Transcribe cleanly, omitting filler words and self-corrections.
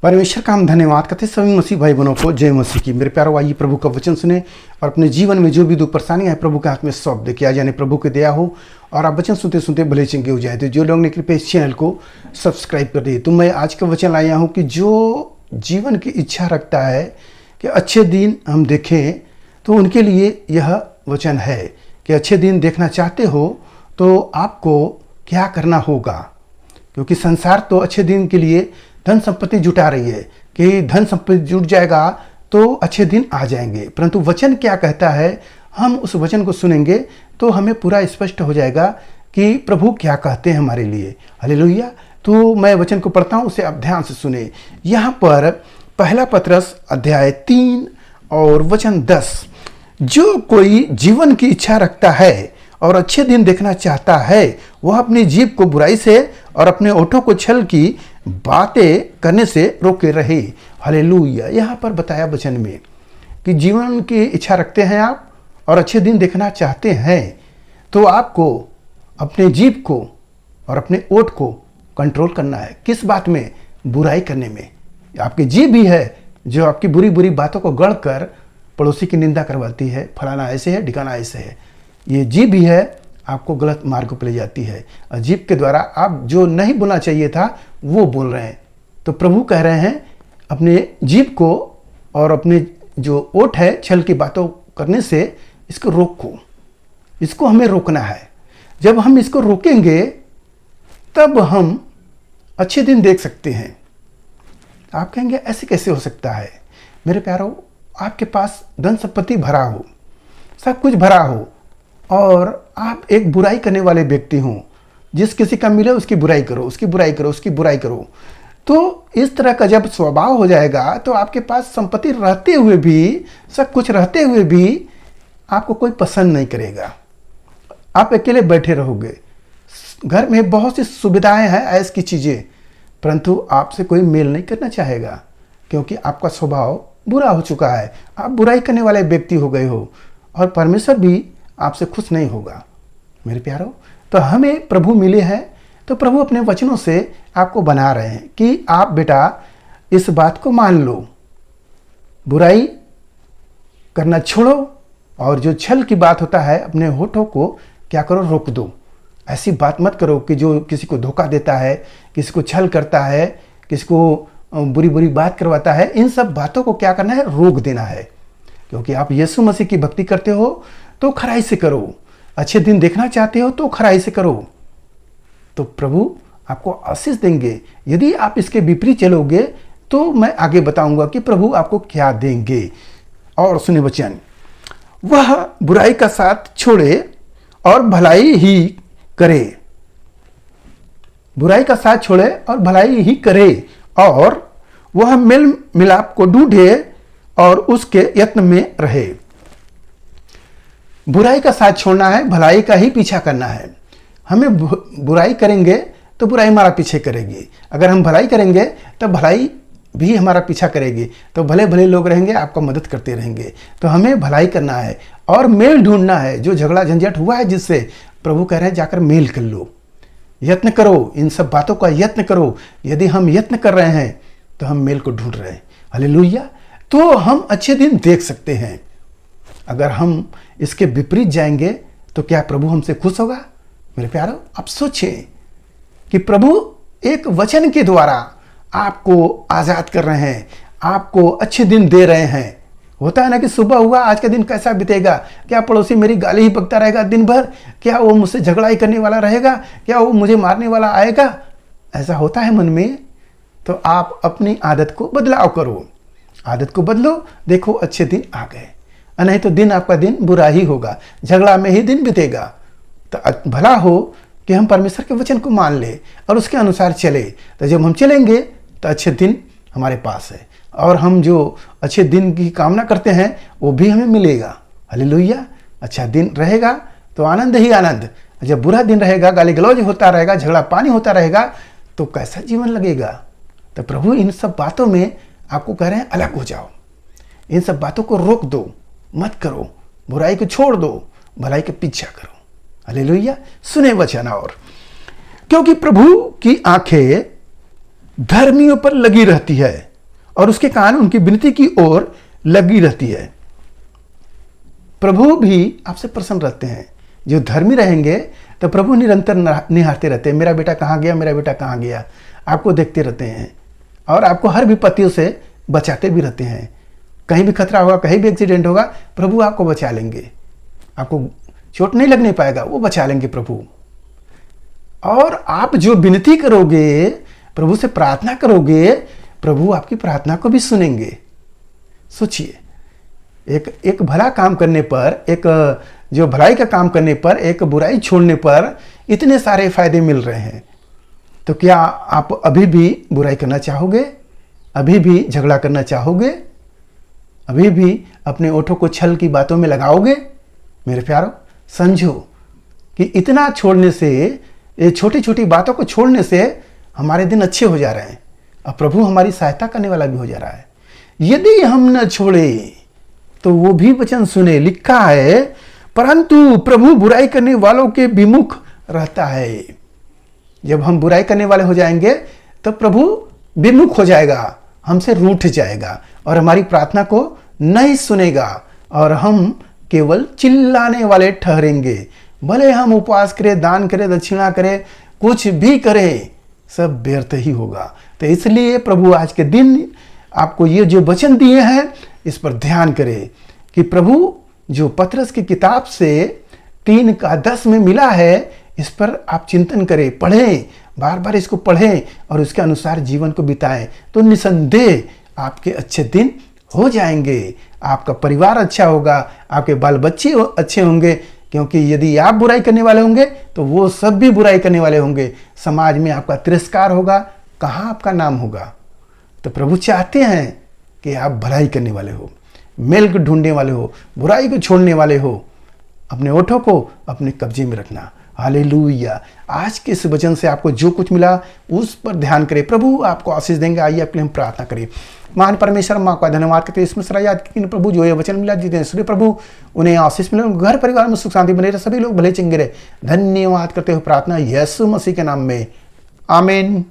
परमेश्वर का हम धन्यवाद करते सभी मसीह भाई बहनों को। जय मसीह की। मेरे प्यारों, आइए प्रभु का वचन सुने और अपने जीवन में जो भी दुख परेशानियां हैं प्रभु के हाथ में सौंप दे। किया जाने प्रभु की दया हो और आप वचन सुनते सुनते भले चंगे हो जाए। तो जो लोग ने कृपया इस चैनल को सब्सक्राइब कर दिए। तो मैं आज का वचन लाया हूँ कि जो जीवन की इच्छा रखता है कि अच्छे दिन हम देखें, तो उनके लिए यह वचन है कि अच्छे दिन देखना चाहते हो तो आपको क्या करना होगा। क्योंकि संसार तो अच्छे दिन के लिए धन संपत्ति जुटा रही है कि धन संपत्ति जुट जाएगा तो अच्छे दिन आ जाएंगे, परंतु वचन क्या कहता है, हम उस वचन को सुनेंगे तो हमें पूरा स्पष्ट हो जाएगा कि प्रभु क्या कहते हैं हमारे लिए। हालेलुया। तो मैं वचन को पढ़ता हूँ, उसे आप ध्यान से सुने। यहाँ पर पहला पत्रस अध्याय 3 और वचन 10, जो कोई जीवन की इच्छा रखता है और अच्छे दिन देखना चाहता है, वह अपनी जीभ को बुराई से और अपने ओठों को छल की बातें करने से रोके रहे। हालेलुया। यहाँ पर बताया वचन में कि जीवन की इच्छा रखते हैं आप और अच्छे दिन देखना चाहते हैं, तो आपको अपने जीभ को और अपने ओठ को कंट्रोल करना है। किस बात में? बुराई करने में। आपकी जीभ भी है जो आपकी बुरी बुरी बातों को गढ़ कर पड़ोसी की निंदा करवाती है, फलाना ऐसे है, ठिकाना ऐसे है। ये जीभ भी है, आपको गलत मार्ग पर ले जाती है। और जीभ के द्वारा आप जो नहीं बोलना चाहिए था वो बोल रहे हैं। तो प्रभु कह रहे हैं अपने जीभ को और अपने जो ओठ है छल की बातों करने से इसको रोको। इसको हमें रोकना है। जब हम इसको रोकेंगे तब हम अच्छे दिन देख सकते हैं। आप कहेंगे ऐसे कैसे हो सकता है? मेरे प्यारों, आपके पास धन संपत्ति भरा हो, सब कुछ भरा हो और आप एक बुराई करने वाले व्यक्ति हो, जिस किसी का मिले उसकी बुराई करो, उसकी बुराई करो, उसकी बुराई करो, तो इस तरह का जब स्वभाव हो जाएगा तो आपके पास संपत्ति रहते हुए भी, सब कुछ रहते हुए भी आपको कोई पसंद नहीं करेगा। आप अकेले बैठे रहोगे। घर में बहुत सी सुविधाएं हैं, ऐस की चीज़ें, परंतु आपसे कोई मेल नहीं करना चाहेगा क्योंकि आपका स्वभाव बुरा हो चुका है। आप बुराई करने वाले व्यक्ति हो गए हो और परमेश्वर भी आपसे खुश नहीं होगा। मेरे प्यारों, तो हमें प्रभु मिले हैं, तो प्रभु अपने वचनों से आपको बना रहे हैं कि आप बेटा इस बात को मान लो, बुराई करना छोड़ो और जो छल की बात होता है अपने होठों को क्या करो, रोक दो। ऐसी बात मत करो कि जो किसी को धोखा देता है, किसी को छल करता है, किसी को बुरी बुरी बात करवाता है, इन सब बातों को क्या करना है, रोक देना है। क्योंकि आप यीशु मसीह की भक्ति करते हो तो खराई से करो, अच्छे दिन देखना चाहते हो तो खराई से करो, तो प्रभु आपको आशीष देंगे। यदि आप इसके विपरीत चलोगे तो मैं आगे बताऊंगा कि प्रभु आपको क्या देंगे। और सुने वचन, वह बुराई का साथ छोड़े और भलाई ही करे। बुराई का साथ छोड़े और भलाई ही करे, और वह मेल मिलाप को ढूंढे और उसके यत्न में रहे। बुराई का साथ छोड़ना है, भलाई का ही पीछा करना है। हमें बुराई करेंगे तो बुराई हमारा पीछे करेगी, अगर हम भलाई करेंगे तो भलाई भी हमारा पीछा करेगी। तो भले भले लोग रहेंगे, आपको मदद करते रहेंगे। तो हमें भलाई करना है और मेल ढूंढना है। जो झगड़ा झंझट हुआ है जिससे, प्रभु कह रहे हैं जाकर मेल कर लो, यत्न करो, इन सब बातों का यत्न करो। यदि हम यत्न कर रहे हैं तो हम मेल को ढूंढ रहे हैं। हालेलुया। तो हम अच्छे दिन देख सकते हैं। अगर हम इसके विपरीत जाएंगे तो क्या प्रभु हमसे खुश होगा? मेरे प्यारों, आप सोचें कि प्रभु एक वचन के द्वारा आपको आज़ाद कर रहे हैं, आपको अच्छे दिन दे रहे हैं। होता है ना कि सुबह हुआ, आज का दिन कैसा बीतेगा, क्या पड़ोसी मेरी गाली ही बकता रहेगा दिन भर, क्या वो मुझसे झगड़ा ही करने वाला रहेगा, क्या वो मुझे मारने वाला आएगा, ऐसा होता है मन में। तो आप अपनी आदत को बदलाव करो, आदत को बदलो, देखो अच्छे दिन आ गए। नहीं तो दिन आपका दिन बुरा ही होगा, झगड़ा में ही दिन बीतेगा। तो भला हो कि हम परमेश्वर के वचन को मान ले और उसके अनुसार चले। तो जब हम चलेंगे तो अच्छे दिन हमारे पास है, और हम जो अच्छे दिन की कामना करते हैं वो भी हमें मिलेगा। हालेलुया। अच्छा दिन रहेगा तो आनंद ही आनंद, जब बुरा दिन रहेगा, गाली गलौज होता रहेगा, झगड़ा पानी होता रहेगा, तो कैसा जीवन लगेगा। तो प्रभु इन सब बातों में आपको कह रहे हैं अलग हो जाओ, इन सब बातों को रोक दो, मत करो, बुराई को छोड़ दो, भलाई का पीछा करो। हालेलुया। सुने वचन। और क्योंकि प्रभु की आंखें धर्मियों पर लगी रहती है और उसके कारण उनकी विनती की ओर लगी रहती है। प्रभु भी आपसे प्रसन्न रहते हैं। जो धर्मी रहेंगे तो प्रभु निरंतर निहारते रहते हैं, मेरा बेटा कहाँ गया, मेरा बेटा कहाँ गया। आपको देखते रहते हैं और आपको हर विपत्तियों से बचाते भी रहते हैं। कहीं भी खतरा होगा, कहीं भी एक्सीडेंट होगा, प्रभु आपको बचा लेंगे। आपको चोट नहीं लगने पाएगा, वो बचा लेंगे प्रभु। और आप जो विनती करोगे, प्रभु से प्रार्थना करोगे, प्रभु आपकी प्रार्थना को भी सुनेंगे। सोचिए, एक भला काम करने पर, एक जो भलाई का काम करने पर, एक बुराई छोड़ने पर इतने सारे फायदे मिल रहे हैं, तो क्या आप अभी भी बुराई करना चाहोगे? अभी भी झगड़ा करना चाहोगे? अभी भी अपने ओठों को छल की बातों में लगाओगे? मेरे प्यारों, समझो कि इतना छोड़ने से, ये छोटी छोटी बातों को छोड़ने से हमारे दिन अच्छे हो जा रहे हैं और प्रभु हमारी सहायता करने वाला भी हो जा रहा है। यदि हम न छोड़े तो वो भी वचन सुने, लिखा है, परंतु प्रभु बुराई करने वालों के विमुख रहता है। जब हम बुराई करने वाले हो जाएंगे तो प्रभु विमुख हो जाएगा, हमसे रूठ जाएगा और हमारी प्रार्थना को नहीं सुनेगा और हम केवल चिल्लाने वाले ठहरेंगे। भले हम उपवास करें, दान करें, दक्षिणा करें, कुछ भी करें, सब व्यर्थ ही होगा। तो इसलिए प्रभु आज के दिन आपको ये जो वचन दिए हैं, इस पर ध्यान करें कि प्रभु जो पतरस की किताब से 3:10 में मिला है, इस पर आप चिंतन करें, पढ़ें, बार बार इसको पढ़ें और उसके अनुसार जीवन को बिताएं, तो निसंदेह आपके अच्छे दिन हो जाएंगे। आपका परिवार अच्छा होगा, आपके बाल बच्चे अच्छे होंगे, क्योंकि यदि आप बुराई करने वाले होंगे तो वो सब भी बुराई करने वाले होंगे। समाज में आपका तिरस्कार होगा, कहाँ आपका नाम होगा। तो प्रभु चाहते हैं कि आप भलाई करने वाले हो, मेल को ढूंढने वाले हो, बुराई को छोड़ने वाले हो, अपने ओठों को अपने कब्जे में रखना। हालेलुया। आज के इस वचन से आपको जो कुछ मिला उस पर ध्यान करें, प्रभु आपको आशीष देंगे। आइए आपके लिए हम प्रार्थना करें। महान परमेश्वर, माँ का धन्यवाद करते हैं इसमें सरा याद कि प्रभु जो ये वचन मिला, जितने सूर्य प्रभु उन्हें आशीष मिले, घर परिवार में सुख शांति बने रहे, सभी लोग भले चंगे रहे। धन्यवाद करते हुए प्रार्थना यीशु मसीह के नाम में, आमीन।